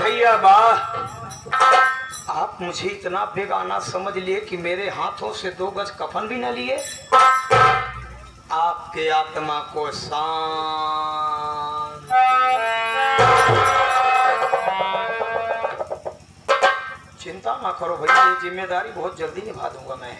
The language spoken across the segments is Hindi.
भैया वाह, आप मुझे इतना बेगाना समझ लिए कि मेरे हाथों से 2 गज कफन भी न लिए। आपके आत्मा को शांति। चिंता ना करो भैया, ये जिम्मेदारी बहुत जल्दी निभा दूंगा मैं।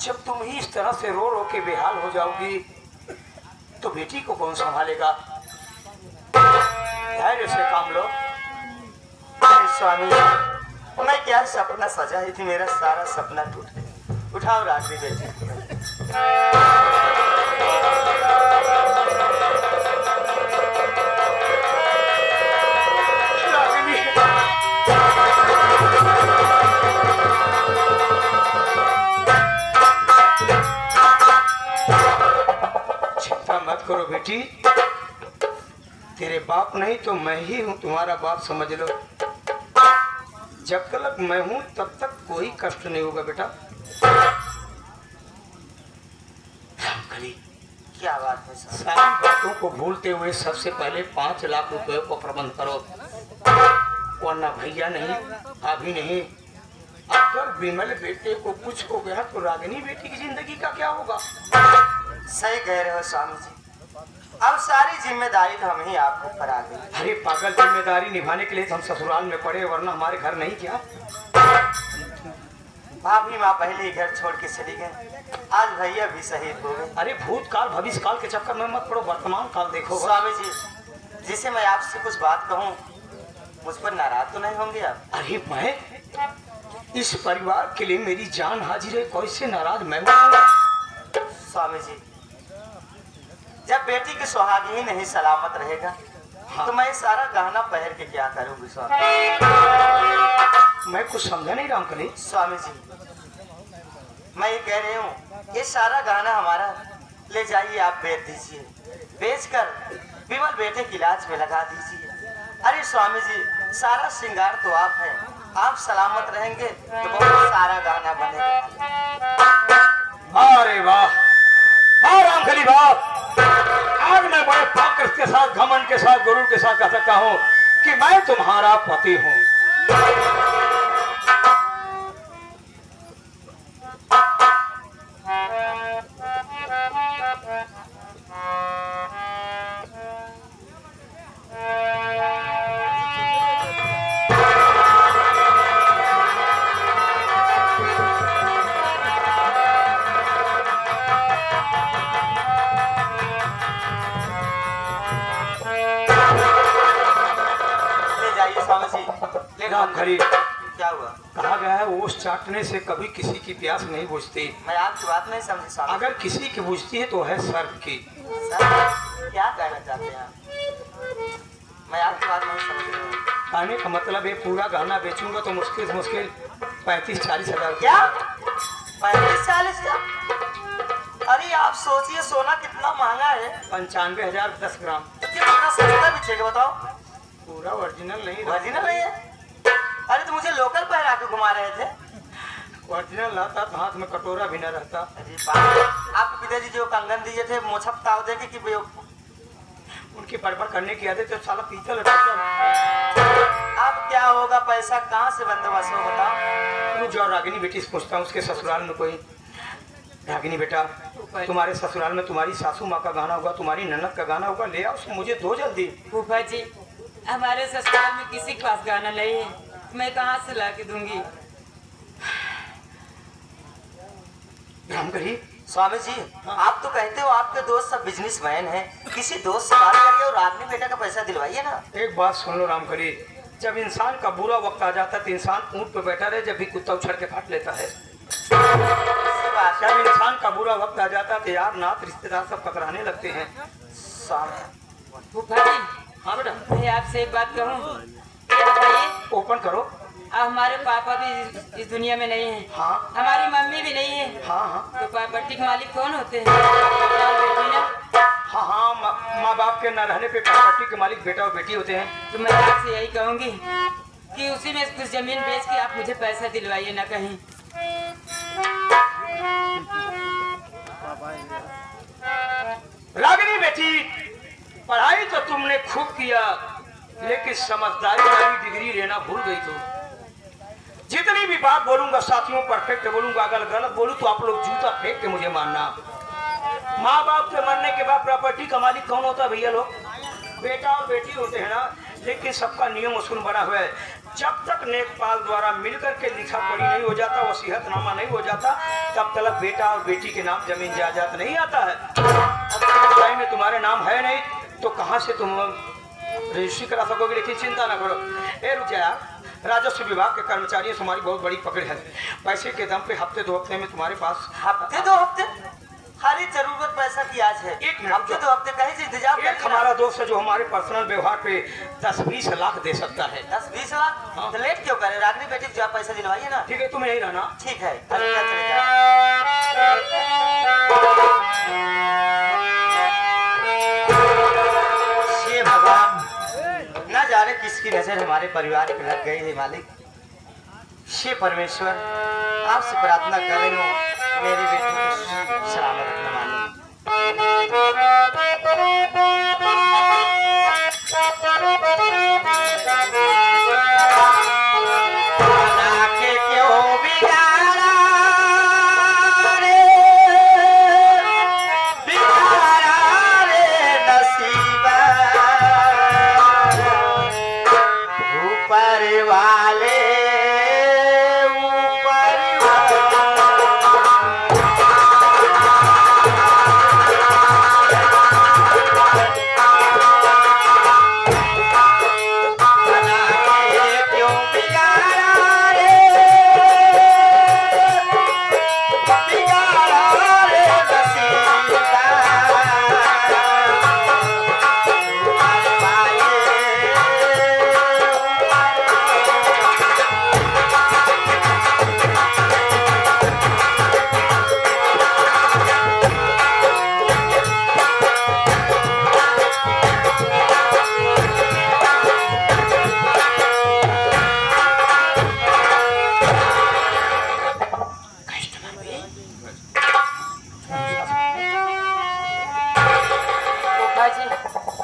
जब तुम ही इस तरह से रो रो के बेहाल हो जाओगी तो बेटी को कौन संभालेगा? धैर्य से काम लो। स्वामी मैं क्या सपना सजाई थी, मेरा सारा सपना टूट गया। उठाओ रात्रि बेटी। मत करो बेटी, तेरे बाप नहीं तो मैं ही हूँ, तुम्हारा बाप समझ लो। जब तक मैं हूँ तब तक कोई कष्ट नहीं होगा बेटा। क्या बात है? सारी बातों को भूलते हुए सबसे पहले 5 लाख रुपए को प्रबंध करो, वरना भैया नहीं, अभी नहीं, अगर विमल बेटे को कुछ हो गया तो रागिनी बेटी की जिंदगी का क्या होगा? सही कह रहे हो स्वामी जी, अब सारी जिम्मेदारी तो हम ही आपको करा देंगे। अरे पागल, जिम्मेदारी निभाने के लिए तो हम ससुराल में पड़े, वरना हमारे घर नहीं क्या? भाभी माँ पहले ही घर छोड़ के चली गए, आज भैया भी शहीद हो गए। अरे भूतकाल भविष्य काल के चक्कर में मत पड़ो, वर्तमान काल देखो। स्वामी जी, जिसे मैं आपसे कुछ बात कहूँ मुझ पर नाराज तो नहीं होंगे आप? अरे मैं इस परिवार के लिए मेरी जान हाजिर है, कैसे नाराज मैं हूँ? स्वामी जी, जब बेटी की सुहागी ही नहीं सलामत रहेगा तो मैं सारा गहना पहन के क्या करूंगी स्वामी? मैं कुछ समझा नहीं रामकली। स्वामी जी, मैं ये कह रही हूँ, ये सारा गहना हमारा ले जाइए, आप बेच दीजिए, बेचकर विमल बेटे की इलाज में लगा दीजिए। अरे स्वामी जी, सारा श्रृंगार तो आप हैं, आप सलामत रहेंगे तो बहुत सारा गहना बनेगा। अरे वाह रामकली वाह, आज मैं बड़े फक्र के साथ, घमंड के साथ, गुरु के साथ कह सकता हूँ कि मैं तुम्हारा पति हूँ। रामकली, क्या हुआ? कहा गया है ओस चाटने से कभी किसी की प्यास नहीं बुझती। मैं आपकी बात नहीं समझी। अगर किसी की बुझती है तो है सर्प की। क्या कहना चाहते हैं आप? मैं आपकी बात नहीं समझ रहा हूँ। कहने का मतलब है पूरा गहना बेचूंगा तो मुश्किल से मुश्किल 35-40 हजार। क्या 35-40 हजार? अरे आप सोचिए, सोना कितना महंगा है। 95,000 10 ग्राम। कितना सस्ता बिचेगा बताओ? पूरा ओरिजिनल नहीं। ओरिजिनल नहीं है? अरे तो मुझे लोकल पहरा के घुमा रहे थे। ओरिजिनल रहता तो हाथ में कटोरा भी न रहता। अरे आपके पिताजी जो कंगन दिए थे मोछप ताव देके कि उनकी बड़बड़ करने की आदत तो साला पीतल। अब क्या होगा, पैसा कहाँ से बंदोबस्त हो बताओ? जो रागिनी बेटी से पूछता हूँ उसके ससुराल में कोई। रागिनी बेटा, तुम्हारे ससुराल में तुम्हारी सासू माँ का गाना होगा, तुम्हारी ननद का गाना होगा, ले आओ मुझे दो जल्दी। फूफा जी, हमारे ससुराल में किसी के पास गाना नहीं है, मैं कहाँ से ला के दूंगी? रामकली, स्वामी जी, आप तो कहते हो आपके दोस्त सब बिजनेसमैन हैं, किसी दोस्त से बात करिए और रागिनी बेटा का पैसा दिलवाइए ना। एक बात सुन लो रामकली, जब इंसान का बुरा वक्त आ जाता है तो इंसान ऊंट पे बैठा रहे, जब भी कुत्ता उछड़ के काट लेता है। जब इंसान का बुरा वक्त आ जाता है तो यार नात रिश्तेदार सब कतराने लगते हैं। फूफा जी, हाँ बेटा, मैं आपसे एक बात कहूँ, बताइए। ओपन करो। हमारे पापा भी इस दुनिया में नहीं है। हाँ। हमारी मम्मी भी नहीं है। हाँ हाँ। तो प्रॉपर्टी के मालिक कौन होते हैं? बेटी ना हाँ हाँ, माँ बाप के न रहने पे प्रॉपर्टी के मालिक बेटा और बेटी होते हैं। तो मैं आपसे यही कहूंगी कि उसी में कुछ जमीन बेच के आप मुझे पैसा दिलवाइए ना कहीं। रागिनी बेटी, पढ़ाई तो तुमने खूब किया, लेकिन समझदारी वाली डिग्री लेना भूल गई। तो जितनी भी बात बोलूंगा साथियों परफेक्ट बोलूंगा, अगर गलत बोलूं तो आप लोग जूता फेंक के मुझे मानना। माँ बाप के मरने के बाद प्रॉपर्टी का मालिक कौन होता है भैया? लोग बेटा और बेटी होते हैं ना। लेकिन सबका नियम उसूल बना हुआ है, जब तक नेकपाल द्वारा मिलकर के लिखा पढ़ी नहीं हो जाता, वसीयतनामा नहीं हो जाता, तब तक बेटा और बेटी के नाम जमीन जायदाद नहीं आता है। अब में तुम्हारे नाम है नहीं तो कहाँ से तुम रजिस्ट्री करा सकोगे? लेकिन चिंता ना करो। ए रुक जाया, राजस्व विभाग के कर्मचारियों से हमारी बहुत बड़ी पकड़ है। पैसे के दम पे हफ्ते 2 हफ्ते में तुम्हारे पास। हफ्ते 2 हफ्ते? हमारी जरूरत पैसा की आज है। एक हफ्ते 2 हफ्ते कहीं से इंतजाम एक हमारा दोस्त है जो हमारे पर्सनल व्यवहार पे 10-20 लाख दे सकता है। 10-20 लाख? हाँ। तो लेट क्यों करे? रागनी बेटी जो आप पैसा दिलवाइए ना। ठीक है, तुम यही रहना। ठीक है, अभी क्या चलेगा? हे भगवान, न जाने किसकी नजर हमारे परिवार पे लग गई है मालिक। हे परमेश्वर, आपसे प्रार्थना कर रही हूँ मेरी बेटी को सलामत रखना मालिक। बना के क्यों बिगाड़ा रे, बिगाड़ा रे नसीबा, ऊपर वाले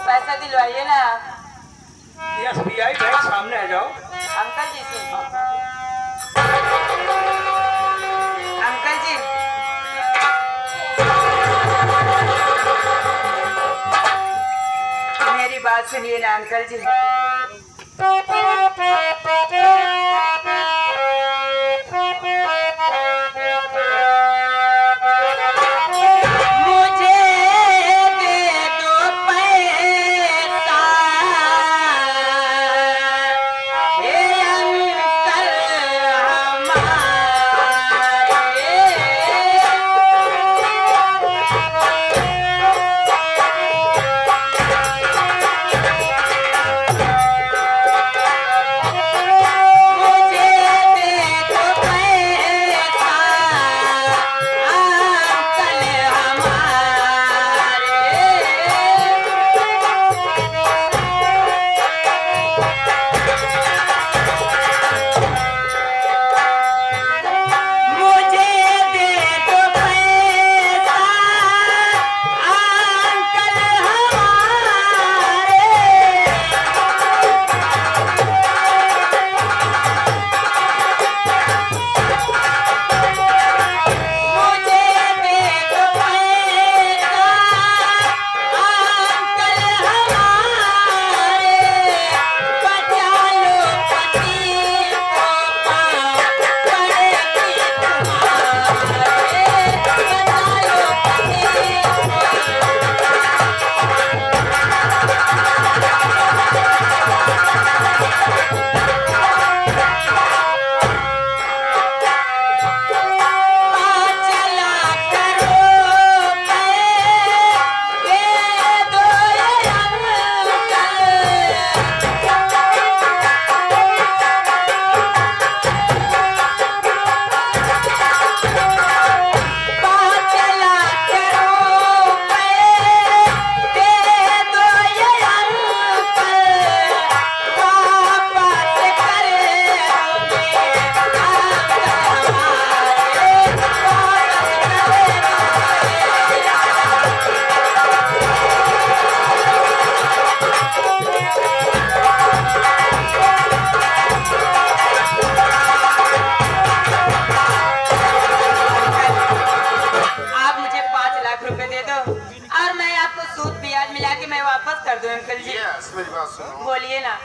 पैसा दिलवाइए ना। SBI बैंक सामने आ जाओ। अंकल जी से। अंकल जी, मेरी बात सुनिए ना अंकल जी। मुझे दो अंकल जी। यस, मेरी बात सुनो। बोलिए ना।